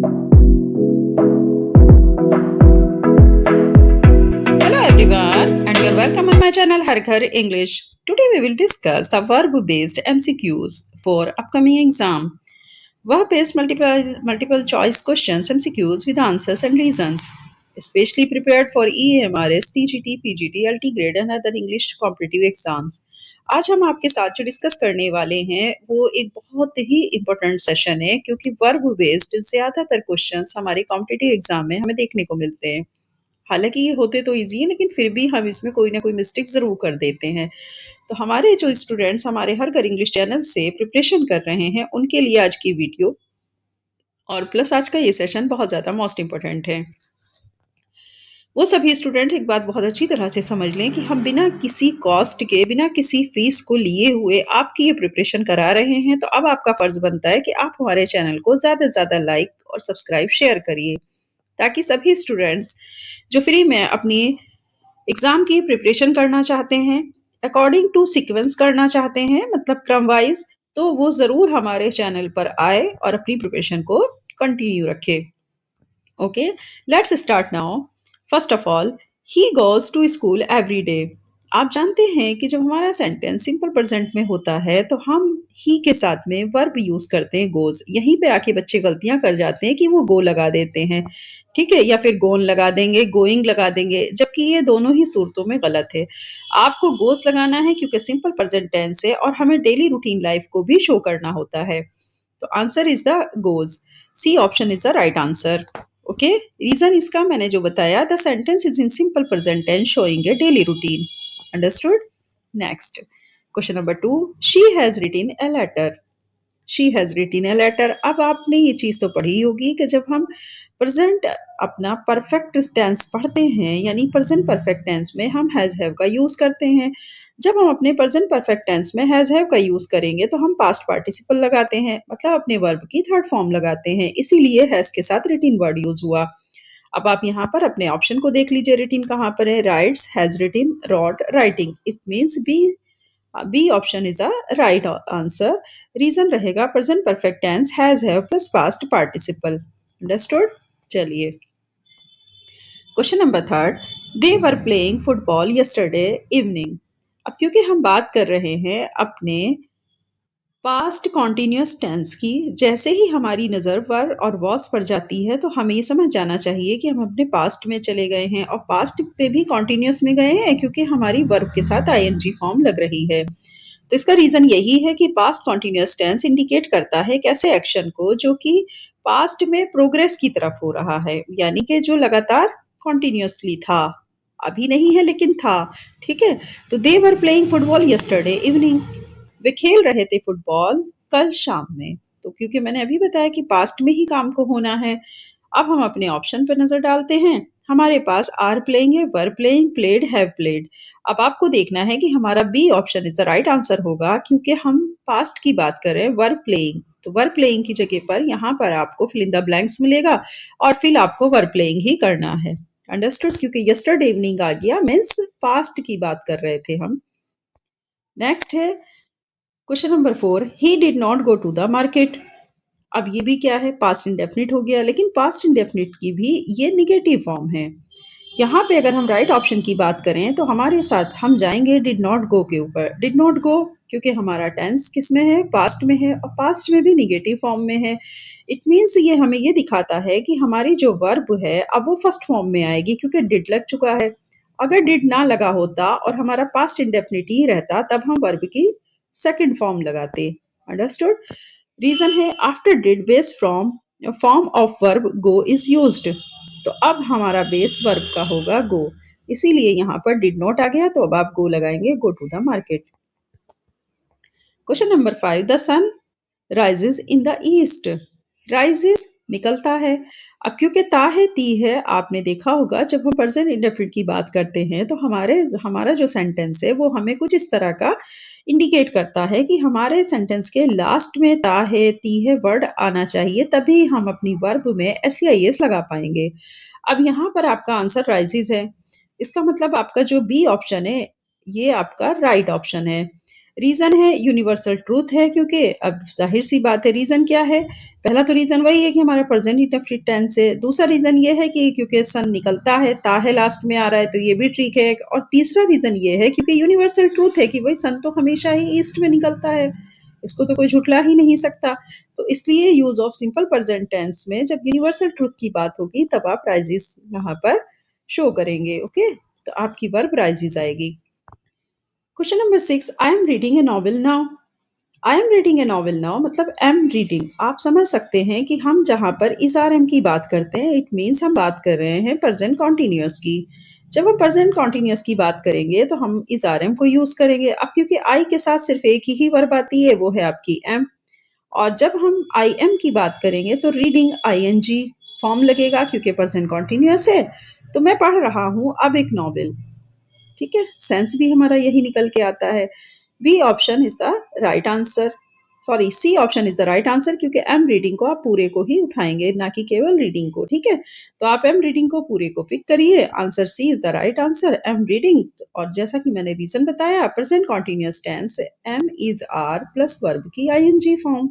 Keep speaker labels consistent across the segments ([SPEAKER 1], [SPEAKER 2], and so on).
[SPEAKER 1] Hello everyone and you're welcome on my channel Har Ghar English. Today we will discuss the verb based MCQs for upcoming exam. Verb based multiple choice questions MCQs with answers and reasons. Especially prepared for EMRS, TGT, PGT, LT grade and other English competitive exams. आज हम आपके साथ जो discuss करने वाले हैं वो एक बहुत ही इम्पोर्टेंट सेशन है क्योंकि वर्ब बेस्ड ज़्यादातर क्वेश्चंस हमारे कॉम्पिटिटिव एग्जाम में हमें देखने को मिलते हैं। हालाँकि ये होते तो ईज़ी है लेकिन फिर भी हम इसमें कोई ना कोई मिस्टेक ज़रूर कर देते हैं। तो हमारे जो स्टूडेंट्स हमारे हर घर इंग्लिश चैनल से प्रिपरेशन कर रहे हैं, उनके लिए आज की वीडियो और प्लस आज का ये सेशन बहुत ज़्यादा मोस्ट इम्पोर्टेंट है। वो सभी स्टूडेंट एक बात बहुत अच्छी तरह से समझ लें कि हम बिना किसी कॉस्ट के, बिना किसी फीस को लिए हुए आपकी ये प्रिपरेशन करा रहे हैं, तो अब आपका फ़र्ज़ बनता है कि आप हमारे चैनल को ज़्यादा से ज़्यादा लाइक और सब्सक्राइब शेयर करिए, ताकि सभी स्टूडेंट्स जो फ्री में अपनी एग्ज़ाम की प्रिपरेशन करना चाहते हैं, अकॉर्डिंग टू सीक्वेंस करना चाहते हैं मतलब क्रम वाइज़, तो वो ज़रूर हमारे चैनल पर आए और अपनी प्रिपरेशन को कंटिन्यू रखें। Okay, let's start now. First of all, he goes to school every day. आप जानते हैं कि जब हमारा सेंटेंस सिंपल प्रेजेंट में होता है तो हम ही के साथ में वर्ब यूज़ करते हैं गोज़। यहीं पे आके बच्चे गलतियाँ कर जाते हैं कि वो गो लगा देते हैं, ठीक है? या फिर गोन लगा देंगे, गोइंग लगा देंगे, जबकि ये दोनों ही सूरतों में गलत है। आपको गोज़ लगाना है क्योंकि सिंपल प्रेजेंट टेंस है और हमें डेली रूटीन लाइफ को भी शो करना होता है। तो answer is the goes. C option is the right answer. Okay, reason इसका मैंने जो बताया, the sentence is in simple present tense showing a daily routine. Understood? Next, question number 2, she has written a letter. She has written a letter. अब आपने ये चीज़ तो पढ़ी होगी कि जब हम प्रेजेंट अपना परफेक्ट टेंस पढ़ते हैं, यानी प्रेजेंट परफेक्ट टेंस में हम हैज़ हैव का यूज़ करते हैं। जब हम अपने प्रेजेंट परफेक्ट टेंस में हैज़ हैव का यूज़ करेंगे तो हम पास्ट पार्टिसिपल लगाते हैं, मतलब अपने वर्ब की थर्ड फॉर्म लगाते हैं, इसीलिए हैज़ के साथ रिटन वर्ड यूज़ हुआ। अब आप यहाँ पर अपने ऑप्शन को देख लीजिए, रिटन कहाँ पर है? Writes, has written, wrote, writing. It means B option is a right answer. Reason रहेगा present perfect tense has have plus past participle. Understood? चलिए, question number 3, they were playing football yesterday evening. अब क्योंकि हम बात कर रहे हैं अपने पास्ट कॉन्टिन्यूअस टेंस की, जैसे ही हमारी नज़र वर और वॉस पर जाती है तो हमें ये समझ जाना चाहिए कि हम अपने पास्ट में चले गए हैं, और पास्ट पे भी कॉन्टिन्यूअस में गए हैं क्योंकि हमारी वर्ब के साथ आईएनजी फॉर्म लग रही है। तो इसका रीज़न यही है कि पास्ट कॉन्टिन्यूअस टेंस इंडिकेट करता है एक ऐसे एक्शन को जो कि पास्ट में प्रोग्रेस की तरफ हो रहा है, यानी कि जो लगातार कॉन्टिन्यूअसली था, अभी नहीं है लेकिन था, ठीक है? तो they were playing football yesterday evening. वे खेल रहे थे फुटबॉल कल शाम में। तो क्योंकि मैंने अभी बताया कि पास्ट में ही काम को होना है, अब हम अपने ऑप्शन पर नज़र डालते हैं। हमारे पास आर प्लेइंग है, were playing, played, have played. अब आपको देखना है कि हमारा B option is the right answer होगा क्योंकि हम पास्ट की बात कर रहे हैं, वर प्लेइंग। तो वर प्लेइंग की जगह पर यहाँ पर आपको फिल इन द ब्लैंक्स मिलेगा और फिर आपको वर प्लेइंग ही करना है। अंडरस्टूड? क्योंकि यस्टरडे इवनिंग आ गया, मीन्स पास्ट की बात कर रहे थे हम। नेक्स्ट है question number 4, he did not go to the market. अब ये भी क्या है? पास्ट इंडेफिनिट हो गया, लेकिन पास्ट इंडेफिनिट की भी ये निगेटिव फॉर्म है। यहाँ पे अगर हम राइट ऑप्शन की बात करें तो हमारे साथ हम जाएंगे डिड नॉट गो के ऊपर। डिड नॉट गो क्योंकि हमारा टेंस किस में है? पास्ट में है, और पास्ट में भी निगेटिव फॉर्म में है। इट मीन्स ये हमें ये दिखाता है कि हमारी जो वर्ब है अब वो फर्स्ट फॉर्म में आएगी क्योंकि डिड लग चुका है। अगर डिड ना लगा होता और हमारा पास्ट इंडेफिनिट ही रहता तब हम वर्ब की सेकंड फॉर्म लगाते। अंडरस्टूड? रीजन है after did base from form of verb go is used. तो अब हमारा बेस वर्ब का होगा गो, इसीलिए यहाँ पर डिड नॉट आ गया, तो अब आप गो लगाएंगे, go to the market. Question number 5, the sun rises in the east. Rises निकलता है। अब क्योंकि ता है ती है, आपने देखा होगा जब हम प्रेजेंट इंडेफिनिट की बात करते हैं तो हमारा जो सेंटेंस है वो हमें कुछ इस तरह का इंडिकेट करता है कि हमारे सेंटेंस के लास्ट में ता है ती है वर्ड आना चाहिए, तभी हम अपनी वर्ब में एस लगा पाएंगे। अब यहाँ पर आपका आंसर राइजेज है, इसका मतलब आपका जो बी ऑप्शन है ये आपका राइट ऑप्शन है। रीज़न है यूनिवर्सल ट्रूथ है, क्योंकि अब ज़ाहिर-सी बात है रीज़न क्या है? पहला तो रीज़न वही है कि हमारा प्रेज़ेंट इंडेफ़िनिट टेंस है। दूसरा रीज़न ये है कि क्योंकि सन निकलता है, ता है लास्ट में आ रहा है तो ये भी ठीक है। और तीसरा रीज़न ये है क्योंकि यूनिवर्सल ट्रूथ है कि भई सन तो हमेशा ही ईस्ट में निकलता है। इसको तो कोई झुठला ही नहीं सकता। तो इसलिए use of simple present tense में जब यूनिवर्सल ट्रूथ की बात होगी तब आप राइज़ेस यहाँ पर शो करेंगे, ओके? तो आपकी वर्ब राइज़ेस आएगी। Question number 6, I am reading A novel now. I am reading A novel now मतलब एम रीडिंग। आप समझ सकते हैं कि हम जहाँ पर इस आर एम की बात करते हैं इट मीन्स हम बात कर रहे हैं प्रेजेंट कॉन्टिन्यूअस की। जब हम प्रेजेंट कॉन्टिन्यूअस की बात करेंगे तो हम इस आर एम को यूज करेंगे। अब क्योंकि आई के साथ सिर्फ एक ही वर्ब आती है वो है आपकी एम। और जब हम आई एम की बात करेंगे तो reading I N G form लगेगा क्योंकि प्रेजेंट कॉन्टिन्यूअस है। तो मैं पढ़ रहा हूँ अब एक नॉवेल। ठीक है, सेंस भी हमारा यही निकल के आता है। B option is the right answer. Sorry, C option is the right answer क्योंकि एम रीडिंग को आप पूरे को ही उठाएंगे ना कि केवल रीडिंग को। ठीक है, तो आप एम रीडिंग को पूरे को पिक करिए। Answer C is the right answer, am reading. और जैसा कि मैंने रीजन बताया, present continuous tense am is are plus verb की ING form.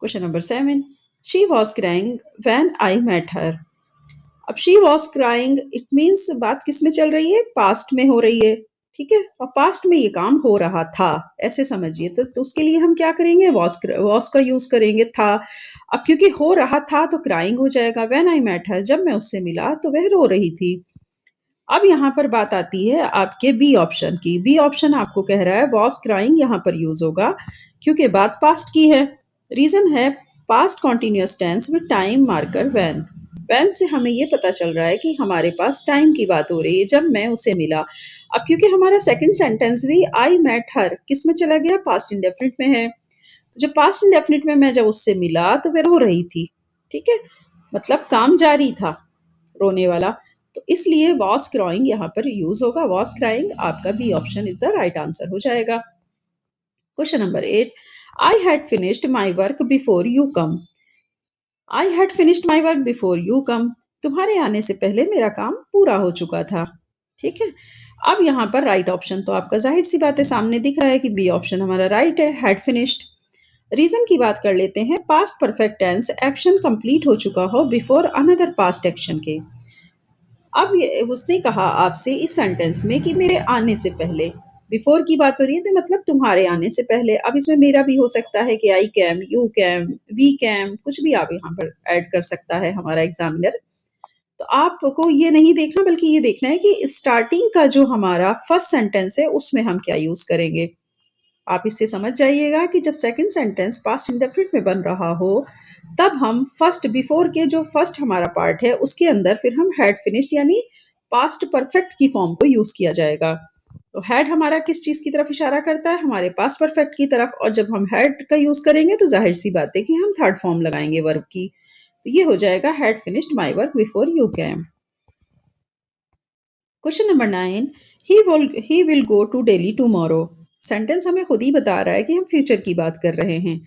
[SPEAKER 1] Question number 7, she was crying when I met her. अब she was crying it means बात किस में चल रही है? पास्ट में हो रही है। ठीक है, और पास्ट में ये काम हो रहा था ऐसे समझिए। तो उसके लिए हम क्या करेंगे? वॉस का यूज करेंगे था। अब क्योंकि हो रहा था तो क्राइंग हो जाएगा। व्हेन आई मेट हर, जब मैं उससे मिला तो वह रो रही थी। अब यहाँ पर बात आती है आपके बी ऑप्शन की। बी ऑप्शन आपको कह रहा है वॉज क्राइंग यहाँ पर यूज होगा क्योंकि बात पास्ट की है। रीजन है past continuous tense with time marker when. When से हमें ये पता चल रहा है कि हमारे पास टाइम की बात हो रही है, जब मैं उसे मिला। अब क्योंकि हमारा सेकंड सेंटेंस भी आई मेट हर किस में चला गया? पास्ट इंडेफिनिट में है। जब पास्ट इंडेफिनिट में मैं जब उससे मिला तो वह रो रही थी। ठीक है, मतलब काम जारी था रोने वाला। तो इसलिए वॉज क्राइंग यहाँ पर यूज होगा। वॉज क्राइंग आपका B option is the right answer हो जाएगा। Question number 8, I had finished my work before you come. I had finished my work before you come, तुम्हारे आने से पहले मेरा काम पूरा हो चुका था। ठीक है, अब यहाँ पर राइट ऑप्शन तो आपका जाहिर सी बात है सामने दिख रहा है कि बी ऑप्शन हमारा राइट है, हैड फिनिश्ड। रीजन की बात कर लेते हैं। Past perfect tense action complete हो चुका हो बिफोर अनदर पास्ट एक्शन के। अब ये उसने कहा आपसे इस सेंटेंस में कि मेरे आने से पहले, बिफोर की बात हो रही है तो मतलब तुम्हारे आने से पहले। अब इसमें मेरा भी हो सकता है कि I came, you came, we came, कुछ भी आप यहाँ पर ऐड कर सकता है हमारा एग्जामिनर। तो आपको ये नहीं देखना बल्कि ये देखना है कि स्टार्टिंग का जो हमारा फर्स्ट सेंटेंस है उसमें हम क्या यूज करेंगे। आप इससे समझ जाइएगा कि जब सेकंड सेंटेंस पास्ट इंडेफिनिट में बन रहा हो तब हम फर्स्ट बिफोर के जो फर्स्ट हमारा पार्ट है उसके अंदर फिर हम हैड फिनिश्ड यानी पास्ट परफेक्ट की फॉर्म को यूज किया जाएगा। तो हैड हमारा किस चीज की तरफ इशारा करता है? हमारे पास्ट परफेक्ट की तरफ। और जब हम हैड का यूज करेंगे तो जाहिर सी बात है कि हम थर्ड फॉर्म लगाएंगे वर्ब की। तो ये हो जाएगा had finished my work before you came. Question number 9, he will go to Delhi tomorrow. Sentence हमें खुद ही बता रहा है कि हम फ्यूचर की बात कर रहे हैं।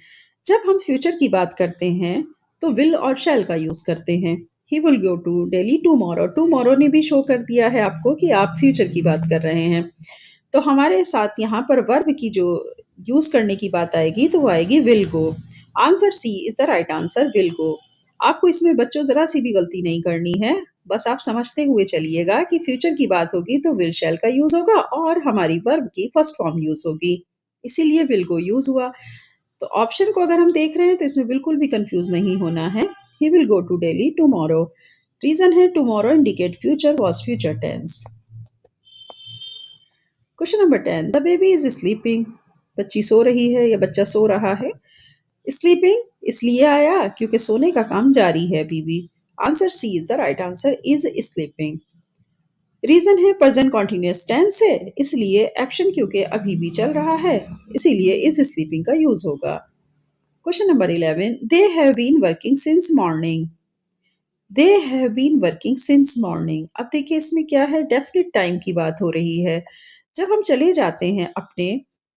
[SPEAKER 1] जब हम फ्यूचर की बात करते हैं तो विल और शैल का यूज करते हैं। He will go to Delhi tomorrow, tomorrow ने भी शो कर दिया है आपको कि आप फ्यूचर की बात कर रहे हैं। तो हमारे साथ यहाँ पर वर्ब की जो यूज करने की बात आएगी तो वो आएगी will go. Answer C is the right answer, will go. आपको इसमें बच्चों जरा सी भी गलती नहीं करनी है। बस आप समझते हुए चलिएगा कि फ्यूचर की बात होगी तो विल शैल का यूज होगा और हमारी वर्ब की फर्स्ट फॉर्म यूज होगी, इसीलिए विल गो यूज हुआ। तो ऑप्शन को अगर हम देख रहे हैं तो इसमें बिल्कुल भी कंफ्यूज नहीं होना है। He will go to Delhi tomorrow. Reason है tomorrow indicate future was future tense. Question number 10, the baby is sleeping. बच्ची सो रही है या बच्चा सो रहा है। स्लीपिंग इसलिए आया क्योंकि सोने का काम जारी है अभी भी। Answer C is the right answer, is sleeping. Reason है प्रेजेंट कॉन्टिन्यूअस टेंस है इसलिए एक्शन क्योंकि अभी भी चल रहा है इसीलिए इज स्लीपिंग का यूज होगा। Question number 11, they have been working since morning. They have been working since morning. अब देखिए इसमें क्या है, डेफिनेट टाइम की बात हो रही है। जब हम चले जाते हैं अपने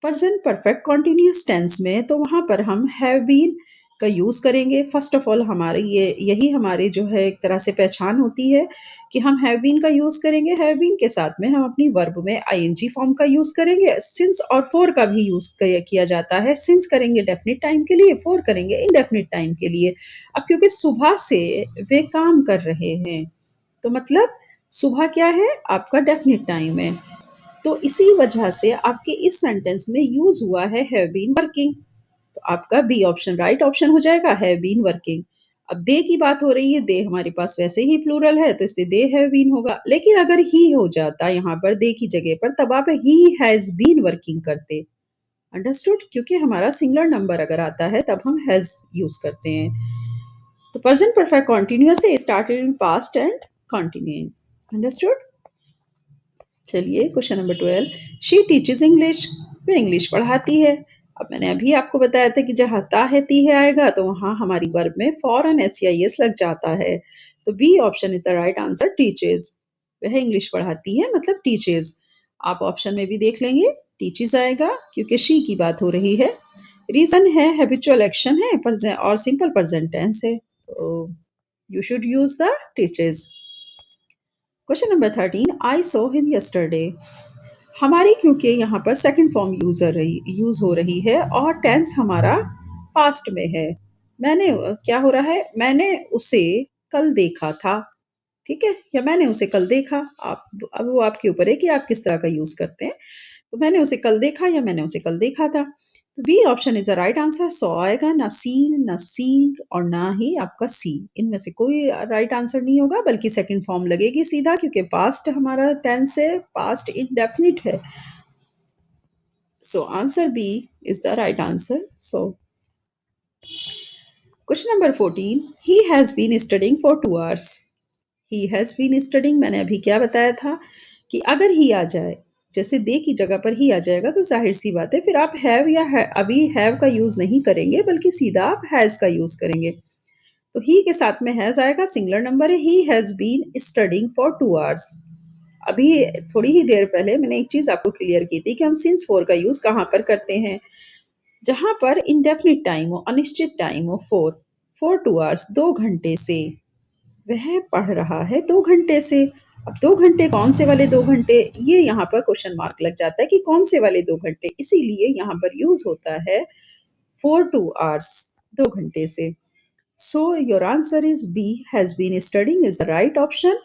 [SPEAKER 1] प्रेजेंट परफेक्ट कॉन्टिन्यूअस टेंस में तो वहां पर हम हैव बीन का यूज़ करेंगे। फर्स्ट ऑफ ऑल हमारी यही हमारी जो है एक तरह से पहचान होती है कि हम हैव बीन का यूज़ करेंगे। हैव बीन के साथ में हम अपनी वर्ब में आईएनजी फॉर्म का यूज़ करेंगे। सिंस और फॉर का भी यूज़ किया जाता है। सिंस करेंगे डेफिनिट टाइम के लिए, फॉर करेंगे इंडेफिनिट टाइम के लिए। अब क्योंकि सुबह से वे काम कर रहे हैं, तो मतलब सुबह क्या है? आपका डेफिनिट टाइम है। तो इसी वजह से आपके इस सेंटेंस में यूज़ हुआ है हैव बीन वर्किंग। तो आपका बी ऑप्शन राइट ऑप्शन हो जाएगा, हैव बीन वर्किंग। अब दे की बात हो रही है, दे हमारे पास वैसे ही प्लूरल है तो इससे दे हैव बीन होगा। लेकिन अगर ही हो जाता यहाँ पर दे की जगह पर, तब आप ही हैज बीन वर्किंग करते। अंडरस्टूड? क्योंकि हमारा सिंगुलर नंबर अगर आता है तब हम हैज यूज करते हैं। तो प्रेजेंट परफेक्ट कॉन्टिन्यूअस से started in past and continuing. Understood? चलिए question number 12। She teaches English. वो इंग्लिश पढ़ाती है। अब मैंने अभी आपको बताया था कि जहाँ ता है ती है आएगा तो वहाँ हमारी वर्ब में फॉर एंड एस लग जाता है। तो B option is the right answer, teaches. वह इंग्लिश पढ़ाती है मतलब टीचेज। आप ऑप्शन में भी देख लेंगे, टीचेज आएगा क्योंकि शी की बात हो रही है। रीजन है हैबिचुअल एक्शन है और सिंपल प्रेजेंट टेंस है, तो you should use the teaches. Question number 13। I saw him yesterday. हमारी क्योंकि यहाँ पर सेकंड फॉर्म यूज हो रही है और टेंस हमारा पास्ट में है। मैंने क्या हो रहा है? मैंने उसे कल देखा था। ठीक है, या मैंने उसे कल देखा। आप अब वो आपके ऊपर है कि आप किस तरह का यूज करते हैं। तो मैंने उसे कल देखा या मैंने उसे कल देखा था। तो B option is the right answer. So आएगा, ना सीन ना सींग और ना ही आपका सी। इनमें से कोई राइट आंसर नहीं होगा, बल्कि सेकंड फॉर्म लगेगी सीधा, क्योंकि पास्ट हमारा टेंस है, पास्ट इंडेफिनिट है। So answer B is the right answer. So question number 14। He has been studying for 2 hours। He has been studying, मैंने अभी क्या बताया था कि अगर ही आ जाए, जैसे दे की जगह पर ही आ जाएगा, तो जाहिर सी बात है फिर आप हैव या अभी हैव का यूज नहीं करेंगे, बल्कि सीधा आप हैज का यूज करेंगे। तो ही के साथ में हैज आएगा, सिंगुलर नंबर है। He has been studying for 2 hours। अभी थोड़ी ही देर पहले मैंने एक चीज आपको क्लियर की थी कि हम सिंस फोर का यूज कहाँ पर करते हैं? जहां पर इंडेफिनिट टाइम हो, अनिश्चित टाइम हो। फॉर 2 hours, 2 घंटे से। वह पढ़ रहा है 2 घंटे से। अब 2 घंटे कौन से वाले 2 घंटे, ये यहाँ पर क्वेश्चन मार्क लग जाता है कि कौन से वाले 2 घंटे, इसीलिए यहाँ पर यूज होता है फॉर 2 hours, 2 घंटे से। So your answer is B, has been studying is the right option.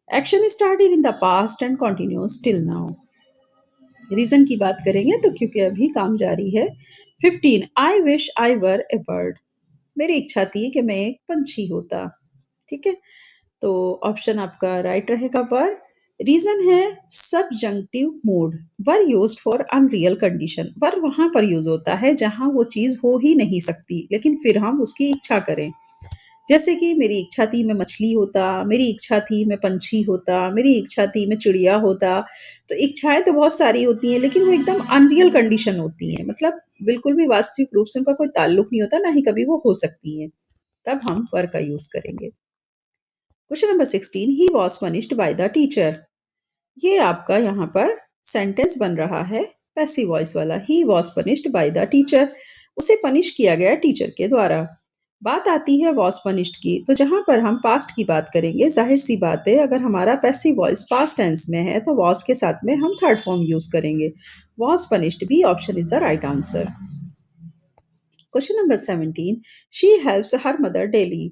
[SPEAKER 1] Action started in the past and continues till now. Reason की बात करेंगे तो क्योंकि अभी काम जारी है। 15। I wish I were A bird. मेरी इच्छा थी कि मैं एक पंछी होता। ठीक है, तो ऑप्शन आपका राइट रहेगा वर। रीजन है subjunctive mode. Were used for unreal condition. Were वहां पर यूज होता है जहां वो चीज हो ही नहीं सकती, लेकिन फिर हम उसकी इच्छा करें। जैसे कि मेरी इच्छा थी मैं मछली होता, मेरी इच्छा थी मैं पंछी होता, मेरी इच्छा थी मैं चिड़िया होता। तो इच्छाएं तो बहुत सारी होती हैं, लेकिन वो एकदम अनरियल कंडीशन होती हैं, मतलब बिल्कुल भी वास्तविक रूप से उनका कोई ताल्लुक नहीं होता, ना ही कभी वो हो सकती हैं। तब हम वर का यूज करेंगे। Question number 16। He was punished by the teacher. ये आपका यहाँ पर सेंटेंस बन रहा है पैसिव वॉइस वाला। He was punished by the teacher. उसे पनिश किया गया टीचर के द्वारा। बात आती है वॉज पनिश्ड की, तो जहां पर हम पास्ट की बात करेंगे, जाहिर सी बात है अगर हमारा पैसिव वॉइस पास्ट टेंस में है तो वॉज के साथ में हम थर्ड फॉर्म यूज करेंगे। Was punished, B option is the right answer. Question number 17। She helps her mother daily.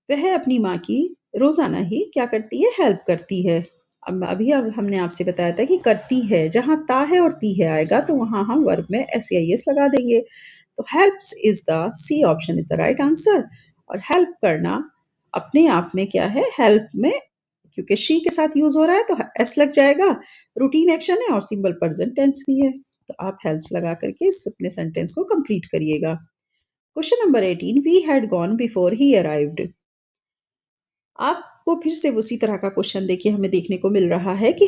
[SPEAKER 1] वह अपनी माँ की रोजाना ही क्या करती है? हेल्प करती है। अब हमने आपसे बताया था कि करती है, जहां ता है और ती है आएगा तो वहां हम वर्ब में एस लगा देंगे। तो helps is the C option is the right answer. और हेल्प करना अपने आप में क्या है? हेल्प में क्योंकि शी के साथ यूज हो रहा है तो एस लग जाएगा। रूटीन एक्शन है और सिंपल प्रेजेंट टेंस भी है। तो आप हेल्प्स लगा करके इस अपने सेंटेंस को कंप्लीट करिएगा। Question number 18। We had gone before he arrived. आपको फिर से उसी तरह का क्वेश्चन देखिए हमें देखने को मिल रहा है कि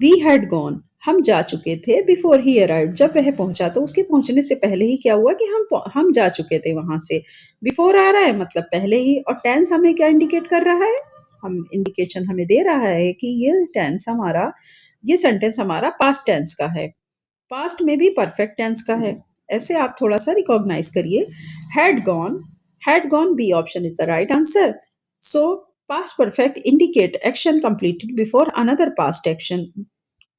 [SPEAKER 1] वी हैड गॉन, हम जा चुके थे। बिफोर ही अराइव्ड, जब वह पहुंचा तो उसके पहुंचने से पहले ही क्या हुआ कि हम जा चुके थे वहां से। बिफोर आ रहा है मतलब पहले ही, और टेंस हमें क्या इंडिकेट कर रहा है? हम इंडिकेशन हमें दे रहा है कि ये सेंटेंस हमारा पास्ट टेंस का है। पास्ट में भी परफेक्ट टेंस का है। ऐसे आप थोड़ा सा रिकॉग्नाइज करिए। Had gonna be option is the right answer. So past perfect indicate action completed before another past action.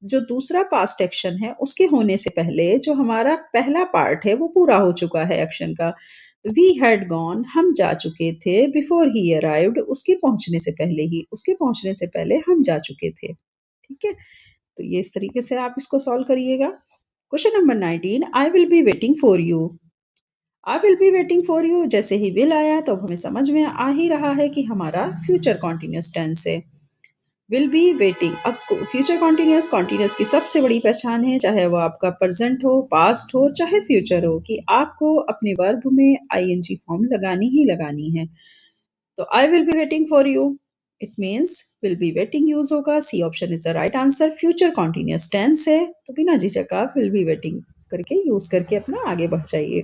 [SPEAKER 1] जो दूसरा पास्ट एक्शन है उसके होने से पहले जो हमारा पहला पार्ट है वो पूरा हो चुका है एक्शन का। वी हैड गॉन, हम जा चुके थे, बिफोर ही अराइव्ड, उसके पहुंचने से पहले हम जा चुके थे। ठीक है, तो ये इस तरीके से आप इसको सॉल्व करिएगा। Question number 19, I will be waiting for you. I will be waiting for you जैसे ही विल आया तो हमें समझ में आ ही रहा है कि हमारा फ्यूचर कॉन्टिन्यूस टेंस है। विल बी वेटिंग, अब फ्यूचर कॉन्टिन्यूस कॉन्टिन्यूस की सबसे बड़ी पहचान है, चाहे वो आपका प्रेजेंट हो, पास्ट हो, चाहे फ्यूचर हो, कि आपको अपने वर्ब में आईएनजी फॉर्म लगानी ही लगानी है। तो I will be waiting for you, it means will be waiting use होगा। C option is the right answer. Future continuous tense है तो बिना झिझक आप विल बी वेटिंग करके यूज करके अपना आगे बढ़ जाइए।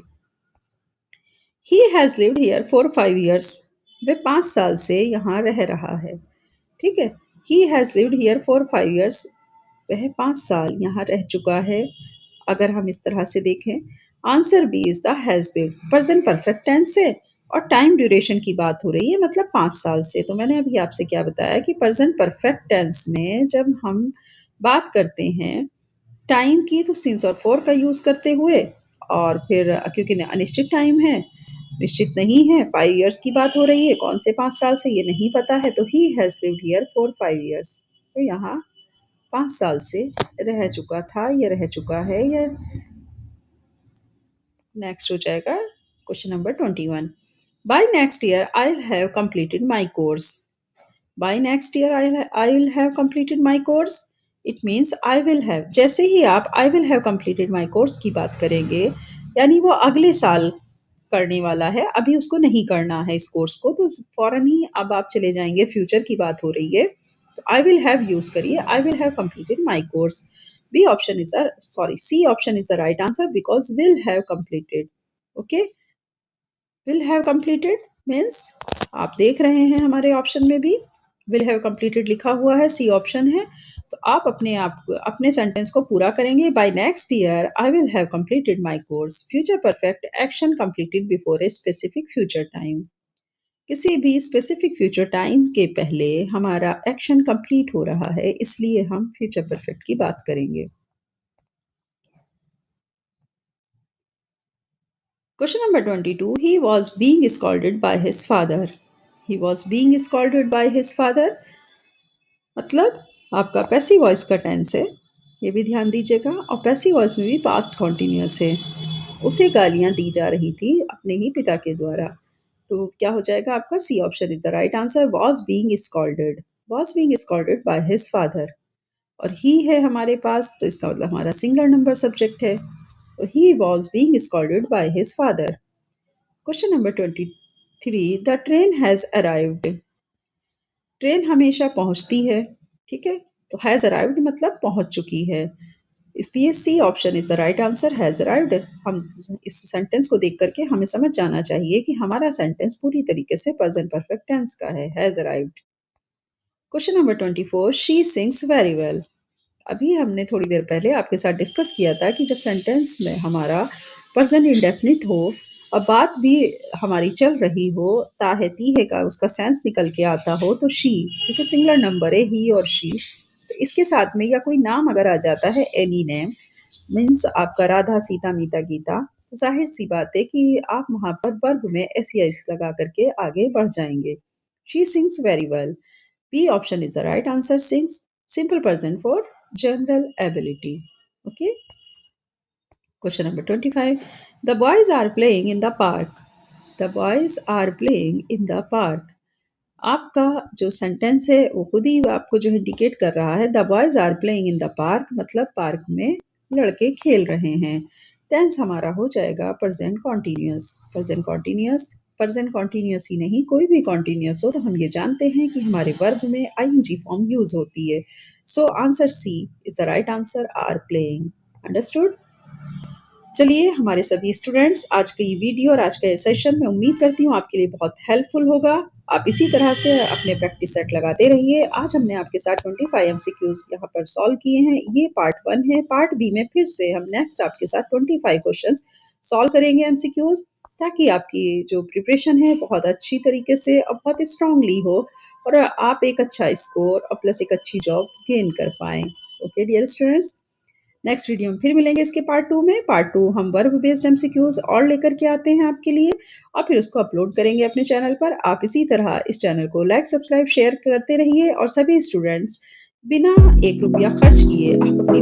[SPEAKER 1] He has lived here for 5 years, वे 5 साल से यहाँ रह रहा है। ठीक है, he has lived here for 5 years, वह 5 साल यहाँ रह चुका है। अगर हम इस तरह से देखें, answer B is the has lived, present perfect tense है और टाइम ड्यूरेशन की बात हो रही है, मतलब 5 साल से। तो मैंने अभी आपसे क्या बताया कि प्रेजेंट परफेक्ट टेंस में जब हम बात करते हैं टाइम की तो सिंस और फॉर का यूज करते हुए, और फिर क्योंकि अनिश्चित टाइम है, निश्चित नहीं है, 5 years की बात हो रही है, कौन से 5 साल से ये नहीं पता है, तो ही has lived here for 5 years, तो यहाँ 5 साल से रह चुका था, ये रह चुका है, ये नेक्स्ट हो जाएगा। Question number 21, by next year I have completed my course. By next year I will have completed my course, it means I will have, जैसे ही आप I will have completed my course की बात करेंगे, यानी वो अगले साल करने वाला है, अभी उसको नहीं करना है इस कोर्स को, तो फौरन ही अब आप चले जाएंगे, फ्यूचर की बात हो रही है, तो आई विल हैव यूज करिए, I will have completed my course. B option is the sorry C option is the right answer because will have completed. Okay, will have completed means आप देख रहे हैं हमारे ऑप्शन में भी will have completed लिखा हुआ है, सी ऑप्शन है। तो आप अपने सेंटेंस को पूरा करेंगे, by next year I will have completed my course. Future perfect, action completed before a specific future time. किसी भी स्पेसिफिक फ्यूचर टाइम के पहले हमारा एक्शन कंप्लीट हो रहा है, इसलिए हम फ्यूचर परफेक्ट की बात करेंगे। Question number 22, he was being scolded by his father. He was being scolded by his father, मतलब आपका पैसिव वॉइस का टेंस है, ये भी ध्यान दीजिएगा, और पैसिव वॉइस में भी पास्ट कॉन्टिन्यूअस है। उसे गालियां दी जा रही थी अपने ही पिता के द्वारा, तो क्या हो जाएगा आपका C option is the right answer. Was being scolded by his father, और ही है हमारे पास, तो इसका मतलब हमारा सिंगुलर नंबर सब्जेक्ट है, तो he was being scolded by his father. Question number 23, the train has arrived. Train हमेशा पहुंचती है, ठीक है, तो हैज अराइव्ड मतलब पहुंच चुकी है, इसलिए C option is the right answer, has arrived. हम इस सेंटेंस को देख करके हमें समझ जाना चाहिए कि हमारा सेंटेंस पूरी तरीके से प्रेजेंट परफेक्ट टेंस का है, has arrived. Question number 24, she sings very well. अभी हमने थोड़ी देर पहले आपके साथ डिस्कस किया था कि जब सेंटेंस में हमारा प्रेजेंट इंडेफिनिट हो और बात भी हमारी चल रही हो, ता है ती है का उसका सेंस निकल के आता हो, तो शी, क्योंकि सिंगुलर नंबर है ही और शी, तो इसके साथ में या कोई नाम अगर आ जाता है, एनी नेम, मीन्स आपका राधा सीता मीता गीता, तो जाहिर सी बात है कि आप वहां पर वर्ब में ऐसी ऐसी लगा करके आगे बढ़ जाएंगे। She sings very well, B option is the right answer, sings simple present for general ability. Okay, question number 25, the boys are playing in the park. The boys are playing in the park, आपका जो sentence है वो खुद ही आपको जो indicate कर रहा है, the boys are playing in the park, मतलब पार्क में लड़के खेल रहे हैं। टेंस हमारा हो जाएगा प्रेजेंट कॉन्टिन्यूअस। प्रेजेंट कॉन्टिन्यूअस ही नहीं, कोई भी कॉन्टिन्यूअस हो तो हम ये जानते हैं कि हमारे वर्ब में आईएनजी फॉर्म यूज होती है। So answer C is the right answer, are playing. Understood. चलिए हमारे सभी स्टूडेंट्स, आज का ये वीडियो और आज का ये सेशन मैं उम्मीद करती हूँ आपके लिए बहुत हेल्पफुल होगा। आप इसी तरह से अपने प्रैक्टिस सेट लगाते रहिए। आज हमने आपके साथ 25 एमसीक्यूज यहाँ पर सॉल्व किए हैं, ये पार्ट 1 है। पार्ट बी में फिर से हम नेक्स्ट आपके साथ 25 क्वेश्चंस सॉल्व करेंगे एमसीक्यूज, ताकि आपकी जो प्रिपरेशन है बहुत अच्छी तरीके से और बहुत स्ट्रांगली हो और आप एक अच्छा स्कोर और प्लस एक अच्छी जॉब गेन कर पाएँ। Okay dear students, next video में फिर मिलेंगे इसके पार्ट 2 में। पार्ट 2 हम वर्ब बेस्ड एमसीक्यूज और लेकर के आते हैं आपके लिए और फिर उसको अपलोड करेंगे अपने चैनल पर। आप इसी तरह इस चैनल को लाइक, सब्सक्राइब, शेयर करते रहिए और सभी स्टूडेंट्स बिना 1 रुपया खर्च किए आप अपनी